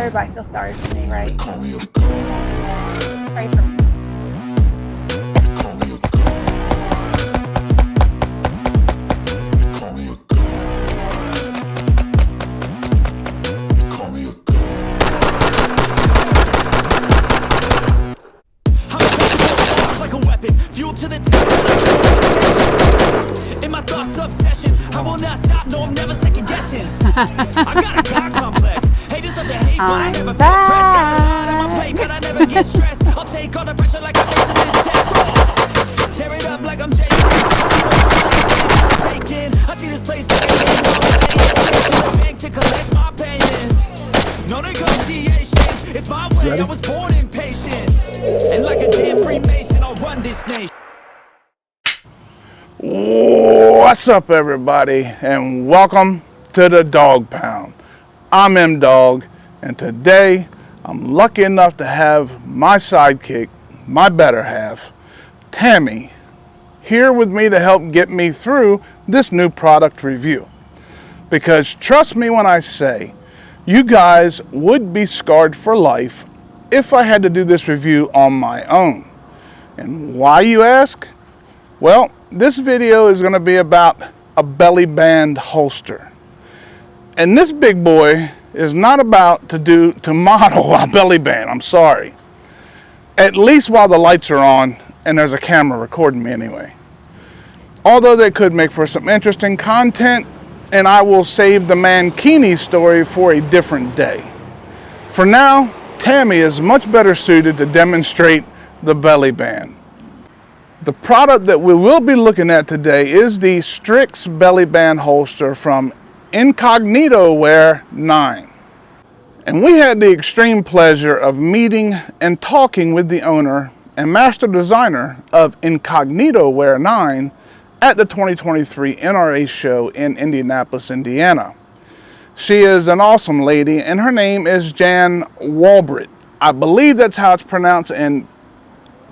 Everybody feels sorry for me, right? Pray for me. To the in my thoughts obsession, I will not stop. No, I'm never second guessing. I got a God complex. Haters love to hate, but I never feel pressed. Got a lot on my plate, but I never get stressed. I'll take all the pressure like I'm facing this test. Tear it up like I'm Jay. I see this place like a game. To the bank to collect my payments. No negotiations. It's my way. I was born impatient, and like a damn Freemason, I'll run this nation. What's up, everybody, and welcome to the Dog Pound. I'm M-Dog, and today I'm lucky enough to have my sidekick, my better half, Tammy, here with me to help get me through this new product review. Because trust me when I say, you guys would be scarred for life if I had to do this review on my own. And why, you ask? Well, this video is going to be about a belly band holster. And this big boy is not about to model a belly band, I'm sorry. At least while the lights are on and there's a camera recording me anyway. Although they could make for some interesting content, and I will save the Mankini story for a different day. For now, Tammy is much better suited to demonstrate the belly band. The product that we will be looking at today is the STRIX belly band holster from Incognito Wear 9. And we had the extreme pleasure of meeting and talking with the owner and master designer of Incognito Wear 9 at the 2023 NRA show in Indianapolis, Indiana. She is an awesome lady, and her name is Jan Walbrit. I believe that's how it's pronounced, and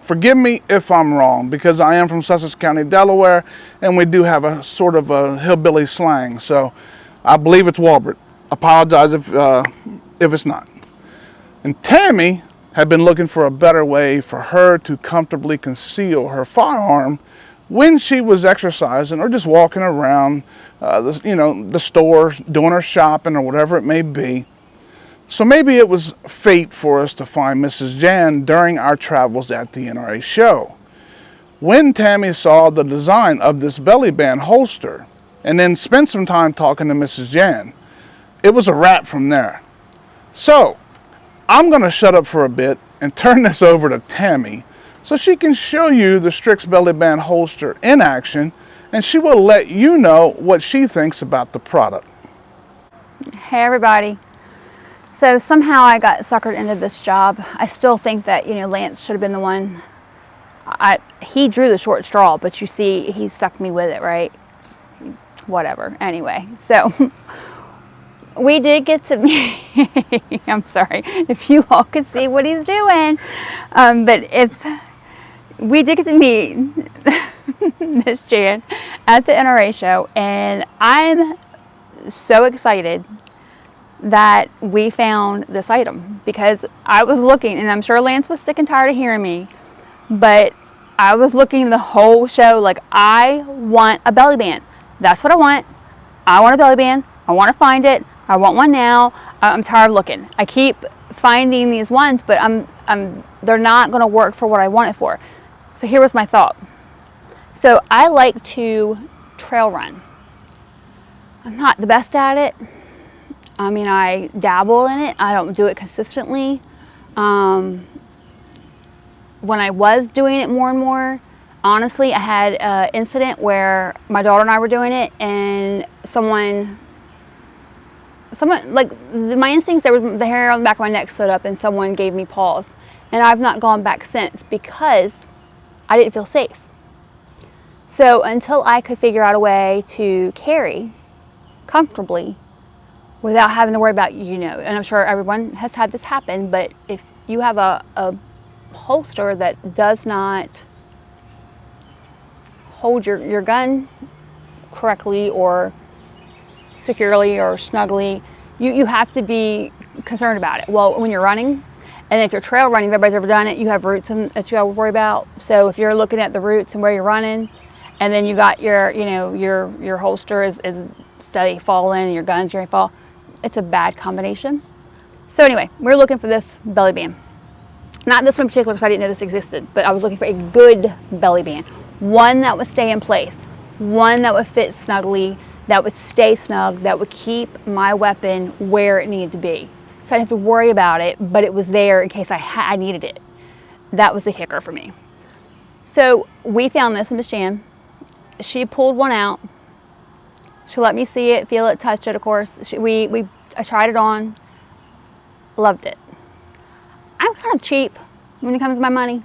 forgive me if I'm wrong, because I am from Sussex County, Delaware, and we do have a sort of a hillbilly slang, so I believe it's Walbrit. Apologize if it's not. And Tammy had been looking for a better way for her to comfortably conceal her firearm when she was exercising or just walking around the store, doing her shopping or whatever it may be. So maybe it was fate for us to find Mrs. Jan during our travels at the NRA show. When Tammy saw the design of this belly band holster and then spent some time talking to Mrs. Jan, it was a wrap from there. So I'm going to shut up for a bit and turn this over to Tammy so she can show you the STRIX belly band holster in action, and she will let you know what she thinks about the product. Hey everybody. So somehow I got suckered into this job. I still think that, Lance should have been the one. He drew the short straw, but you see, he stuck me with it, right? Whatever. Anyway, so we did get to meet. I'm sorry if you all could see what he's doing, but if we did get to meet Miss Jan at the NRA show, and I'm so excited that we found this item, because I was looking, and I'm sure Lance was sick and tired of hearing me, but I was looking the whole show like, I want a belly band. That's what I want. I want a belly band. I want to find it. I want one now. I'm tired of looking. I keep finding these ones, but they're not going to work for what I want it for. So here was my thought. So I like to trail run. I'm not the best at it. I mean, I dabble in it. I don't do it consistently. When I was doing it more and more, honestly, I had an incident where my daughter and I were doing it, and someone, like, my instincts, there was the hair on the back of my neck stood up, and someone gave me pause. And I've not gone back since because I didn't feel safe. So until I could figure out a way to carry comfortably without having to worry about, and I'm sure everyone has had this happen, but if you have a holster that does not hold your gun correctly or securely or snugly, you have to be concerned about it. Well, when you're running, and if you're trail running, if everybody's ever done it, you have roots that you got to worry about. So if you're looking at the roots and where you're running, and then you got your, you know, your holster is steady falling, and your gun's going to fall, it's a bad combination. So anyway, we're looking for this belly band. Not this one in particular because I didn't know this existed, but I was looking for a good belly band. One that would stay in place. One that would fit snugly, that would stay snug, that would keep my weapon where it needed to be. So I didn't have to worry about it, but it was there in case I needed it. That was the kicker for me. So we found this in Miss Jan. She pulled one out. She let me see it, feel it, touch it, of course. I tried it on. Loved it. I'm kind of cheap when it comes to my money.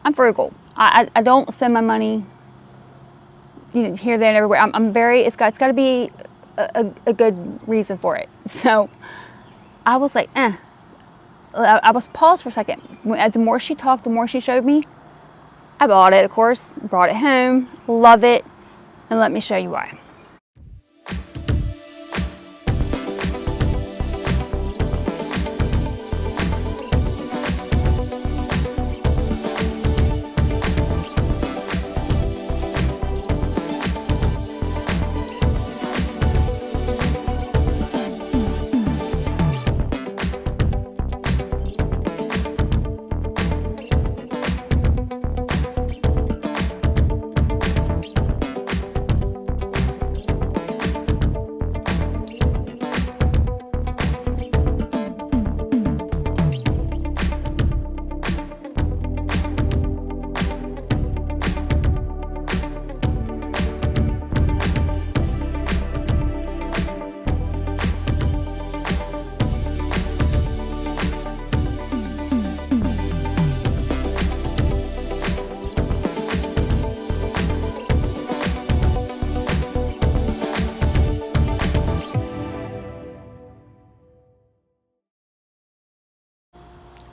I'm frugal. I don't spend my money, you know, here, there, and everywhere. I'm very, it's got to be a good reason for it. So I was like, I was paused for a second. The more she talked, the more she showed me. I bought it, of course, brought it home, love it, and let me show you why.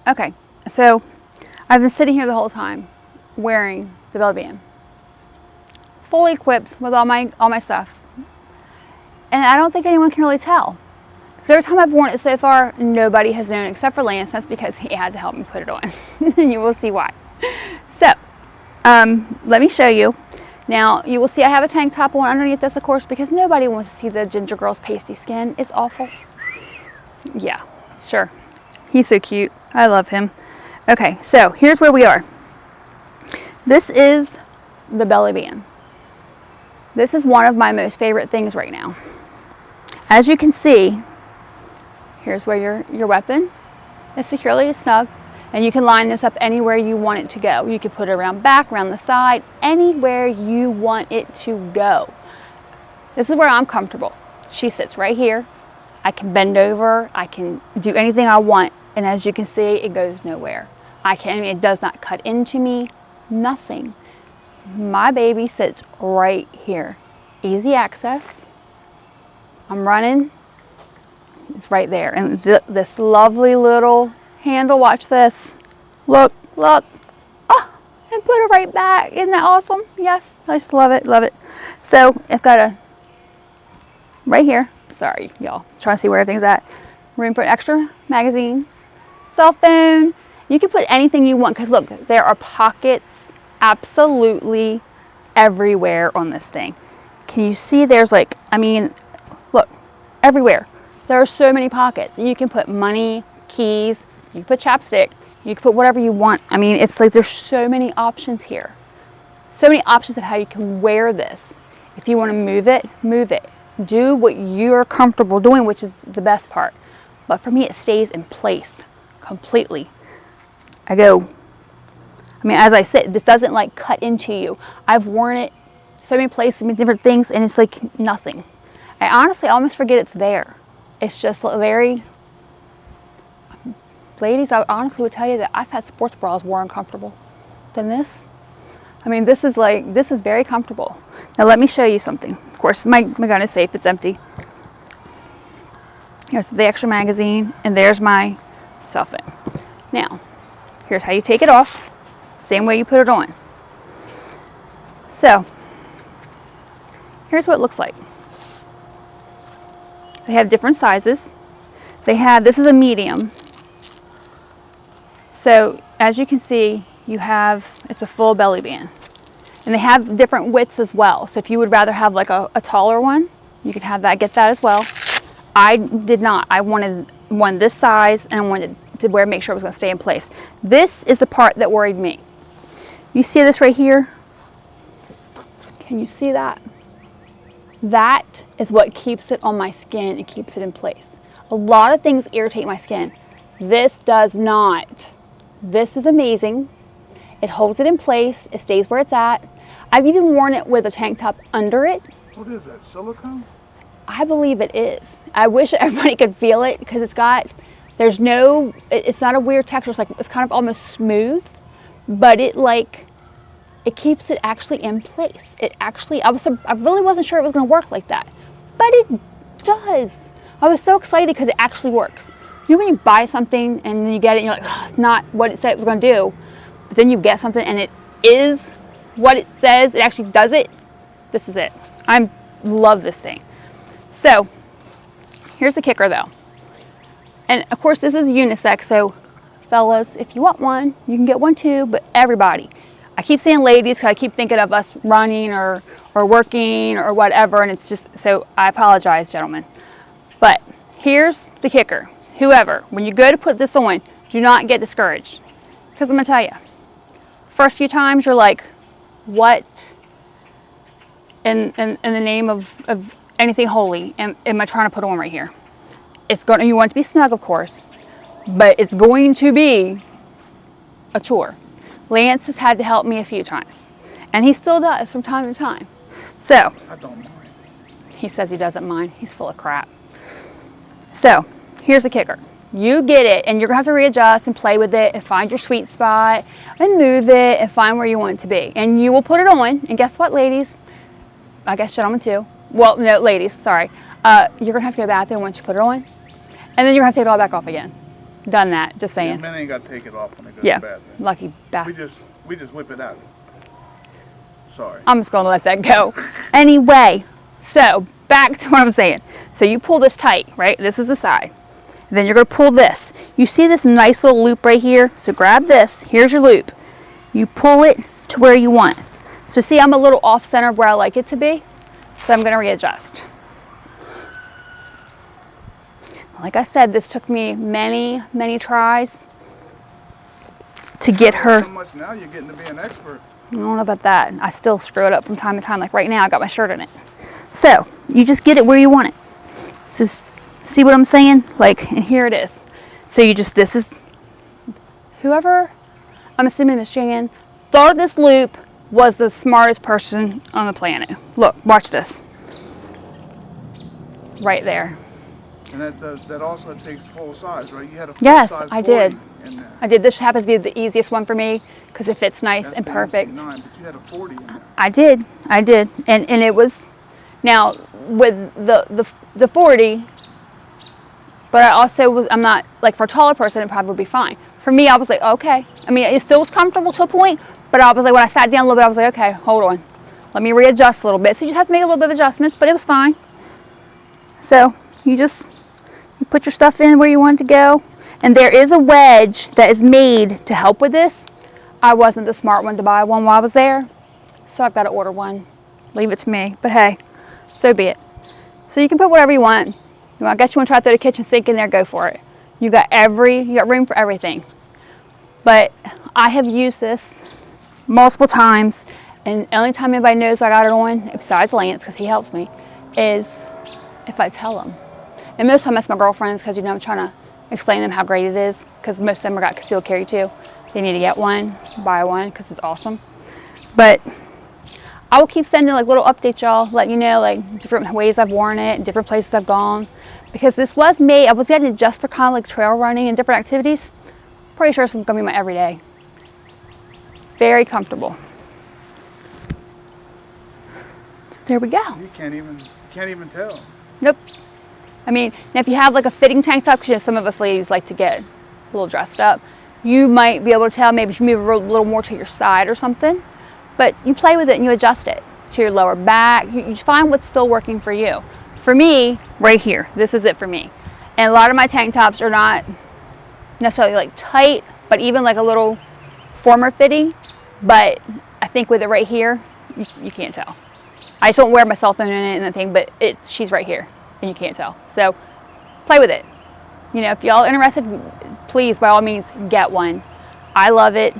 Okay, so I've been sitting here the whole time wearing the belly band, fully equipped with all my stuff, and I don't think anyone can really tell. Because every time I've worn it so far, nobody has known except for Lance. That's because he had to help me put it on. You will see why. So, let me show you. Now, you will see I have a tank top on underneath this, of course, because nobody wants to see the ginger girl's pasty skin. It's awful. Yeah, sure. He's so cute. I love him. Okay, so here's where we are. This is the belly band. This is one of my most favorite things right now. As you can see, here's where your weapon is securely snug, and you can line this up anywhere you want it to go. You can put it around back, around the side, anywhere you want it to go. This is where I'm comfortable. She sits right here. I can bend over. I can do anything I want. And as you can see, it goes nowhere. It does not cut into me, nothing. My baby sits right here. Easy access. I'm running, it's right there. And this lovely little handle, watch this. Look, look. Oh, and put it right back. Isn't that awesome? Yes, I just love it, love it. So I've got a, right here, sorry y'all, trying to see where everything's at. Room for an extra magazine. Cell phone. You can put anything you want because look, there are pockets absolutely everywhere on this thing. Can you see there's like, I mean, look, everywhere. There are so many pockets. You can put money, keys, you can put chapstick, you can put whatever you want. I mean, it's like there's so many options here. So many options of how you can wear this. If you want to move it, move it. Do what you're comfortable doing, which is the best part. But for me, it stays in place completely. I mean, as I said, this doesn't like cut into you. I've worn it so many places, so many different things, and it's like nothing. I honestly almost forget it's there. It's just very, ladies, I honestly would tell you that I've had sports bras more uncomfortable than this. I mean, this is very comfortable. Now let me show you something. Of course, my gun is safe, it's empty. Here's the extra magazine, and there's my cell phone. Now, here's how you take it off. Same way you put it on. So, here's what it looks like. They have different sizes. They have, this is a medium. So as you can see, you have, it's a full belly band. And they have different widths as well. So if you would rather have like a taller one, you could have that, get that as well. I did not. I wanted one this size, and I wanted to make sure it was going to stay in place. This is the part that worried me. You see this right here? Can you see that? That is what keeps it on my skin and keeps it in place. A lot of things irritate my skin. This does not. This is amazing. It holds it in place. It stays where it's at. I've even worn it with a tank top under it. What is that, silicone? I believe it is. I wish everybody could feel it because it's got, there's no, it's not a weird texture. It's like, it's kind of almost smooth, but it keeps it actually in place. It actually, I really wasn't sure it was going to work like that, but it does. I was so excited because it actually works. You know when you buy something and then you get it and you're like, oh, it's not what it said it was going to do, but then you get something and it is what it says, it actually does it. This is it. I love this thing. So here's the kicker though. And of course this is unisex, so fellas, if you want one, you can get one too, but everybody. I keep saying ladies because I keep thinking of us running or working or whatever, and it's just, so I apologize, gentlemen. But here's the kicker. Whoever, when you go to put this on, do not get discouraged. Because I'm going to tell you, first few times you're like, what in the name of anything holy am I trying to put on right here? You want it to be snug, of course, but it's going to be a chore. Lance has had to help me a few times, and he still does from time to time. So, I don't mind. he says he doesn't mind. He's full of crap. So, here's the kicker. You get it, and you're going to have to readjust and play with it and find your sweet spot and move it and find where you want it to be. And you will put it on, and guess what, ladies? I guess gentlemen too. Well, no, ladies, sorry. You're going to have to go to the bathroom once you put it on, and then you're going to have to take it all back off again. Done that, just saying. Yeah, men ain't got to take it off when they go Yeah, to the bathroom. lucky bastard. We just whip it out. Sorry. I'm just going to let that go. Anyway, so back to what I'm saying. So you pull this tight, right? This is the side. Then you're going to pull this. You see this nice little loop right here? So grab this. Here's your loop. You pull it to where you want. So see, I'm a little off center of where I like it to be. So I'm going to readjust. Like I said, this took me many, many tries to get her. So much now you're getting to be an expert. I don't know about that. I still screw it up from time to time. Like right now, I got my shirt in it. So you just get it where you want it. So see what I'm saying? Like, and here it is. So you just, this is, whoever, I'm assuming Miss Jan, thought this loop was the smartest person on the planet. Look, watch this. Right there. And that also takes full size, right? You had a full Yes, size I 40 did. in there. I did. This happens to be the easiest one for me because it fits nice That's and the perfect. MC9, but you had a 40 in there. I did. And it was, now with the 40, but I also was, I'm not, like for a taller person, it probably would be fine. For me, I was like, okay. I mean, it still was comfortable to a point, but I was like, when I sat down a little bit, I was like, okay, hold on. Let me readjust a little bit. So you just have to make a little bit of adjustments, but it was fine. So you put your stuff in where you want it to go. And there is a wedge that is made to help with this. I wasn't the smart one to buy one while I was there, so I've got to order one. Leave it to me, but hey, so be it. So you can put whatever you want. I guess you want to try to throw the kitchen sink in there, go for it. You got room for everything. But I have used this multiple times, and the only time anybody knows I got it on, besides Lance, because he helps me, is if I tell them. And most of the time that's my girlfriends, because I'm trying to explain to them how great it is, because most of them are got concealed carry too. They need to get one, buy one, because it's awesome. But I will keep sending like little updates, y'all, letting you know like different ways I've worn it, different places I've gone, because this was made, I was getting it just for kind of like trail running and different activities. Pretty sure this is gonna be my everyday. It's very comfortable. There we go. You can't even tell. Nope. I mean, now if you have like a fitting tank top, because some of us ladies like to get a little dressed up, you might be able to tell maybe if you move a little more to your side or something, but you play with it and you adjust it to your lower back. You find what's still working for you. For me, right here, this is it for me. And a lot of my tank tops are not necessarily like tight, but even like a little former fitting. But I think with it right here, you can't tell. I just don't wear my cell phone in it and the thing, but she's right here and you can't tell. So play with it. You know, if y'all are interested, please by all means get one. I love it.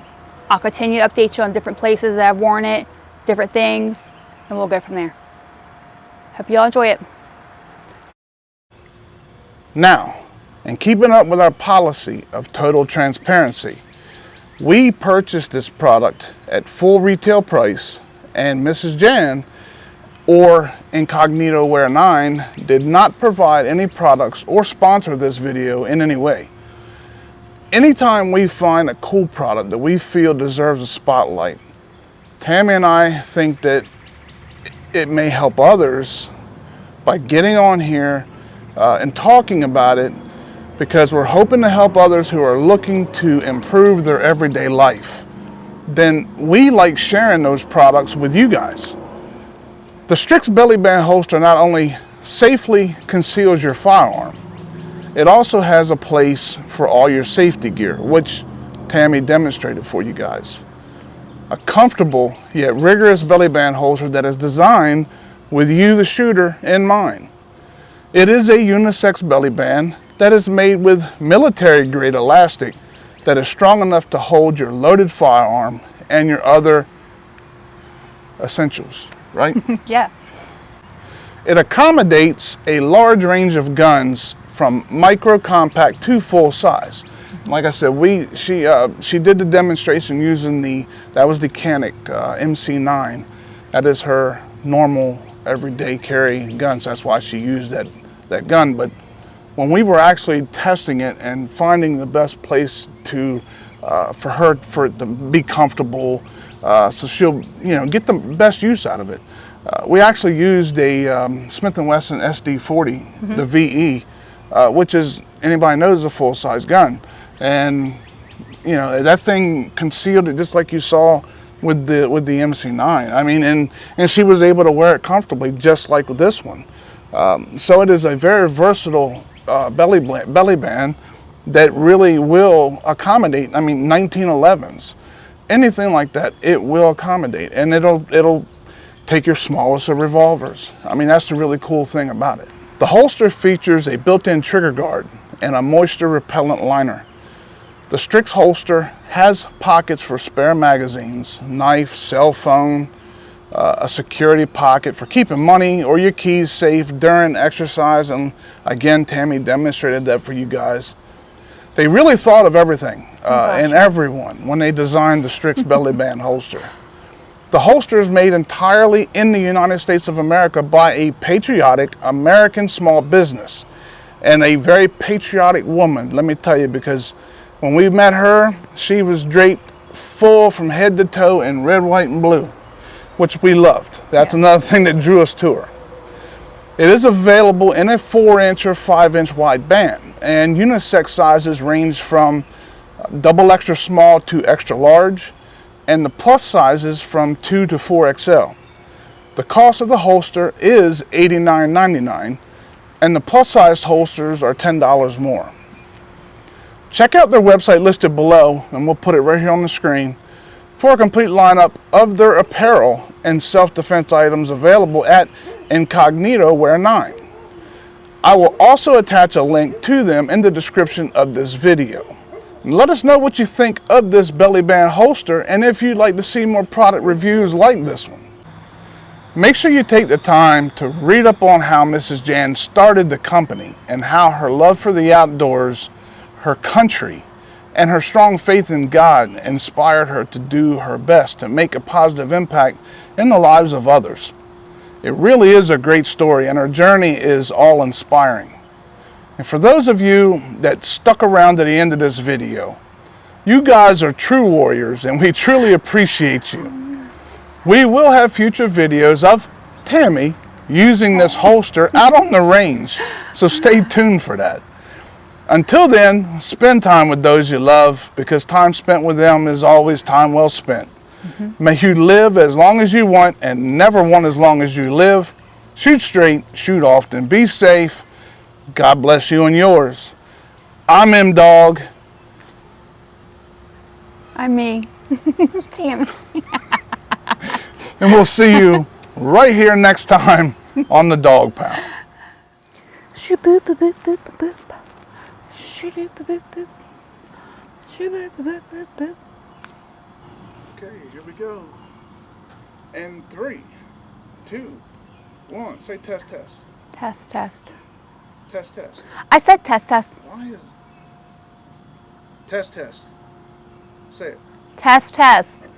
I'll continue to update you on different places that I've worn it, different things, and we'll go from there. Hope y'all enjoy it. Now, in keeping up with our policy of total transparency, we purchased this product at full retail price, and Mrs. Jan, or Incognito Wear 9, did not provide any products or sponsor this video in any way. Anytime we find a cool product that we feel deserves a spotlight, Tammy and I think that it may help others by getting on here and talking about it, because we're hoping to help others who are looking to improve their everyday life. Then we like sharing those products with you guys. The STRIX belly band holster not only safely conceals your firearm, it also has a place for all your safety gear, which Tammy demonstrated for you guys. A comfortable yet rigorous belly band holster that is designed with you, the shooter, in mind. It is a unisex belly band that is made with military grade elastic that is strong enough to hold your loaded firearm and your other essentials, right? Yeah. It accommodates a large range of guns from micro compact to full size. Like I said, she did the demonstration using that was the Canic MC9. That is her normal everyday carry gun, so that's why she used that gun. But when we were actually testing it and finding the best place for it to be comfortable, so she'll get the best use out of it, we actually used a Smith & Wesson SD40, the VE, which is, anybody knows, is a full-size gun. And that thing concealed it just like you saw with the MC9. I mean, and she was able to wear it comfortably just like with this one. So it is a very versatile belly band that really will accommodate, I mean, 1911s, anything like that, it will accommodate, and it'll take your smallest of revolvers. I mean, that's the really cool thing about it. The holster features a built-in trigger guard and a moisture repellent liner. The STRIX holster has pockets for spare magazines, knife, cell phone, a security pocket for keeping money or your keys safe during exercise, and again, Tammy demonstrated that for you guys. They really thought of everything and everyone when they designed the STRIX belly band holster. The holster is made entirely in the United States of America by a patriotic American small business and a very patriotic woman, let me tell you, because when we met her, she was draped full from head to toe in red, white, and blue, which we loved. That's another thing that drew us to her. It is available in a 4-inch or 5-inch wide band, and unisex sizes range from double extra small to extra large, and the plus sizes from 2 to 4XL. The cost of the holster is $89.99, and the plus sized holsters are $10 more. Check out their website listed below, and we'll put it right here on the screen, for a complete lineup of their apparel and self-defense items available at Incognito Wear 9. I will also attach a link to them in the description of this video. And let us know what you think of this belly band holster, and if you'd like to see more product reviews like this one. Make sure you take the time to read up on how Mrs. Jan started the company and how her love for the outdoors, her country, and her strong faith in God inspired her to do her best to make a positive impact in the lives of others. It really is a great story, and her journey is all inspiring. And for those of you that stuck around to the end of this video, you guys are true warriors, and we truly appreciate you. We will have future videos of Tammy using this holster out on the range, so stay tuned for that. Until then, spend time with those you love, because time spent with them is always time well spent. May you live as long as you want and never want as long as you live. Shoot straight, shoot often, be safe, God bless you and yours. I'm M Dog. I'm me. Damn. And we'll see you right here next time on the Dog Pound. Shoop boop boop boop boop boop. Shoop boop boop boop. Shoop boop boop boop boop. Okay, here we go. And 3, 2, 1. Say test, test. Test, test. Test, test. I said test, test. Why is it? Test, test. Say it. Test, test.